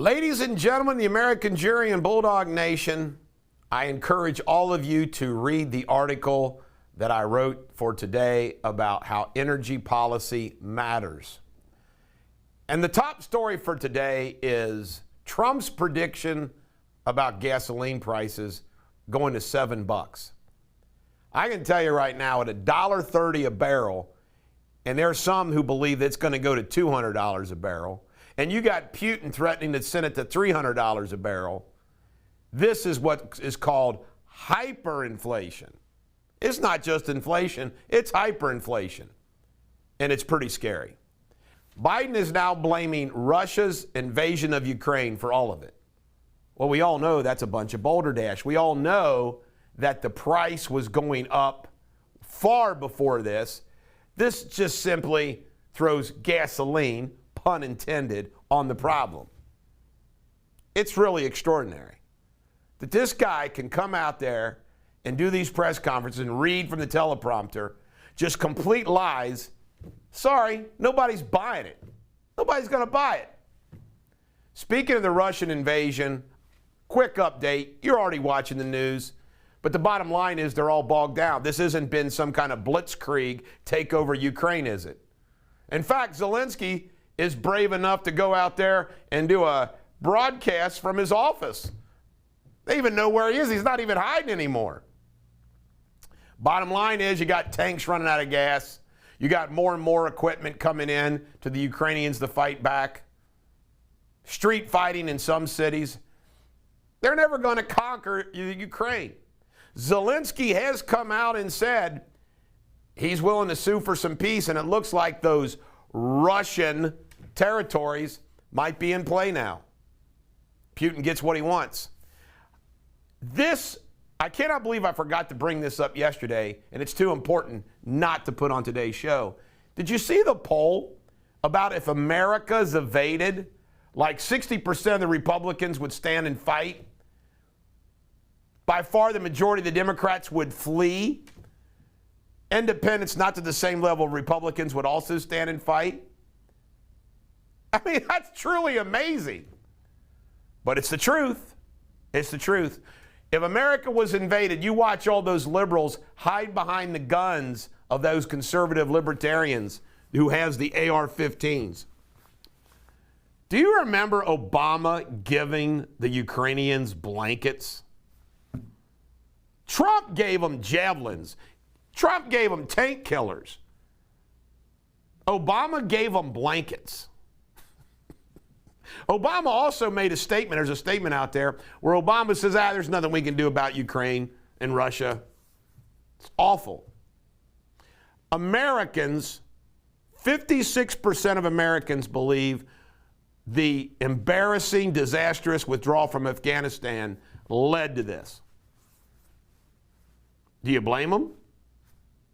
Ladies and gentlemen, the American jury and Bulldog Nation, I encourage all of you to read the article that I wrote for today about how energy policy matters. And the top story for today is Trump's prediction about gasoline prices going to $7. I can tell you right now, at $1.30 a barrel, and there are some who believe it's going to go to $200 a barrel, and you got Putin threatening to send it to $300 a barrel. This is what is called hyperinflation. It's not just inflation, it's hyperinflation. And it's pretty scary. Biden is now blaming Russia's invasion of Ukraine for all of it. Well, we all know that's a bunch of balderdash. We all know that the price was going up far before this. This just simply throws gasoline, pun intended, on the problem. It's really extraordinary that this guy can come out there and do these press conferences and read from the teleprompter just complete lies. Sorry, nobody's buying it. Nobody's going to buy it. Speaking of the Russian invasion, quick update. You're already watching the news. But the bottom line is they're all bogged down. This hasn't been some kind of blitzkrieg take over Ukraine, is it? In fact, Zelensky is brave enough to go out there and do a broadcast from his office. They even know where he is. He's not even hiding anymore. Bottom line is you got tanks running out of gas. You got more and more equipment coming in to the Ukrainians to fight back. Street fighting in some cities. They're never going to conquer Ukraine. Zelensky has come out and said he's willing to sue for some peace, and it looks like those Russian territories might be in play now. Putin gets what he wants. I cannot believe I forgot to bring this up yesterday, and it's too important not to put on today's show. Did you see the poll about if America's invaded, like 60% of the Republicans would stand and fight? By far the majority of the Democrats would flee. Independents, not to the same level, Republicans would also stand and fight. I mean, that's truly amazing. But it's the truth. It's the truth. If America was invaded, you watch all those liberals hide behind the guns of those conservative libertarians who has the AR-15s. Do you remember Obama giving the Ukrainians blankets? Trump gave them javelins. Trump gave them tank killers. Obama gave them blankets. Obama also made a statement. There's a statement out there where Obama says, there's nothing we can do about Ukraine and Russia. It's awful. Americans, 56% of Americans believe the embarrassing, disastrous withdrawal from Afghanistan led to this. Do you blame them?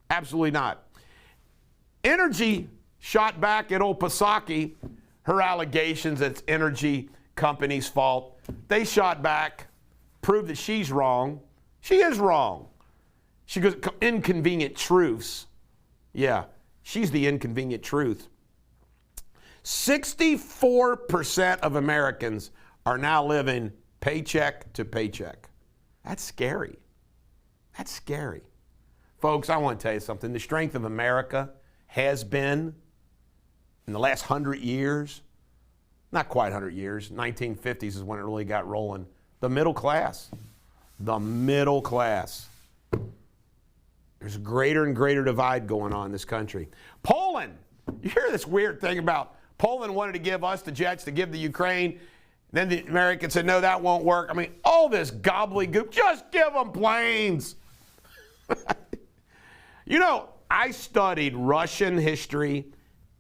Absolutely not. Energy shot back at old Psaki. Her allegations that it's energy company's fault. They shot back, proved that she's wrong. She is wrong. She goes, inconvenient truths. Yeah, she's the inconvenient truth. 64% of Americans are now living paycheck to paycheck. That's scary. That's scary. Folks, I want to tell you something. The strength of America has been, in the last 100 years, not quite 100 years, 1950s is when it really got rolling, the middle class. The middle class. There's a greater and greater divide going on in this country. Poland, you hear this weird thing about Poland wanted to give us the jets to give to Ukraine. Then the Americans said, no, that won't work. I mean, all this gobbledygook, just give them planes. You know, I studied Russian history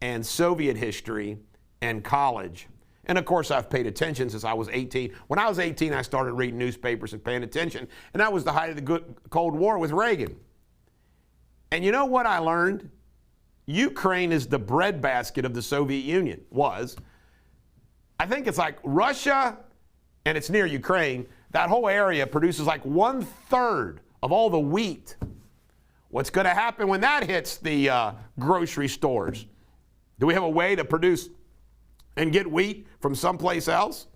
and Soviet history in college. And of course, I've paid attention since I was 18. When I was 18, I started reading newspapers and paying attention. And that was the height of the Cold War with Reagan. And you know what I learned? Ukraine is the breadbasket of the Soviet Union, was. I think it's like Russia, and it's near Ukraine, that whole area produces like 1/3 of all the wheat. What's going to happen when that hits the grocery stores? Do we have a way to produce and get wheat from someplace else?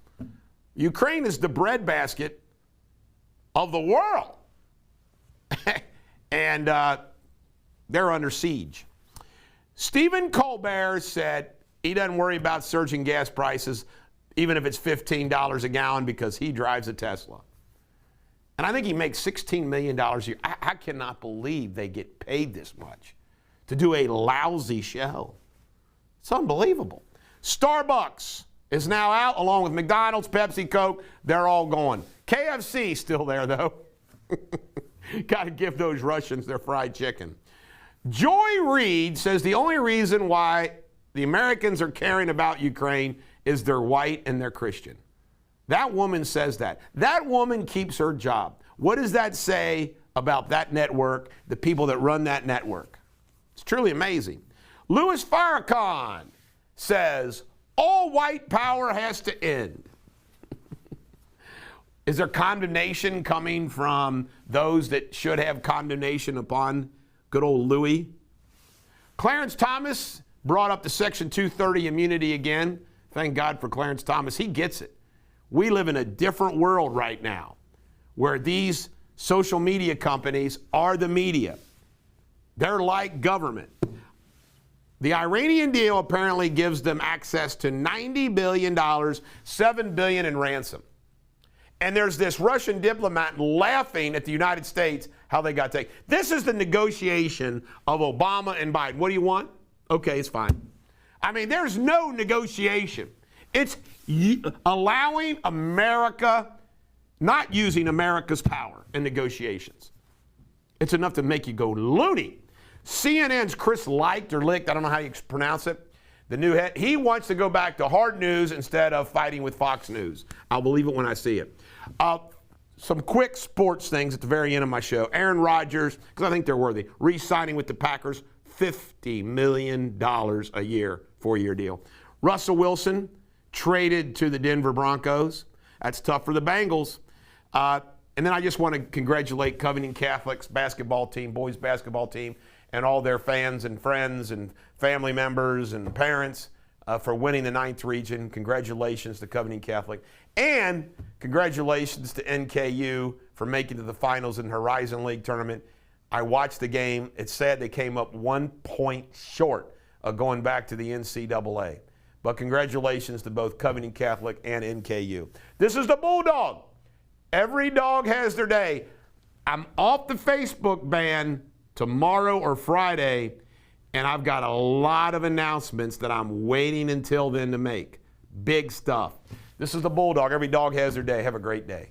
Ukraine is the breadbasket of the world. And they're under siege. Stephen Colbert said he doesn't worry about surging gas prices, even if it's $15 a gallon, because he drives a Tesla. And I think he makes $16 million a year. I cannot believe they get paid this much to do a lousy show. It's unbelievable. Starbucks is now out, along with McDonald's, Pepsi, Coke. They're all gone. KFC still there, though. Got to give those Russians their fried chicken. Joy Reid says the only reason why the Americans are caring about Ukraine is they're white and they're Christian. That woman says that. That woman keeps her job. What does that say about that network, the people that run that network? It's truly amazing. Louis Farrakhan says all white power has to end. Is there condemnation coming from those that should have condemnation upon good old Louis? Clarence Thomas brought up the Section 230 immunity again. Thank God for Clarence Thomas. He gets it. We live in a different world right now where these social media companies are the media. They're like government. The Iranian deal apparently gives them access to $90 billion, $7 billion in ransom. And there's this Russian diplomat laughing at the United States how they got taken. This is the negotiation of Obama and Biden. What do you want? Okay, it's fine. I mean, there's no negotiation. It's allowing America, not using America's power in negotiations. It's enough to make you go loony. CNN's Chris Licht, or Licht, I don't know how you pronounce it, the new head, he wants to go back to hard news instead of fighting with Fox News. I'll believe it when I see it. Some quick sports things at the very end of my show. Aaron Rodgers, because I think they're worthy, re-signing with the Packers, $50 million a year, 4-year deal. Russell Wilson traded to the Denver Broncos. That's tough for the Bengals. And then I just want to congratulate Covington Catholic's basketball team, boys basketball team, and all their fans and friends and family members and parents for winning the 9th region. Congratulations to Covington Catholic. And congratulations to NKU for making to the finals in the Horizon League tournament. I watched the game. It's sad they came up 1 point short of going back to the NCAA. But congratulations to both Covington Catholic and NKU. This is the Bulldog. Every dog has their day. I'm off the Facebook ban tomorrow or Friday, and I've got a lot of announcements that I'm waiting until then to make. Big stuff. This is the Bulldog. Every dog has their day. Have a great day.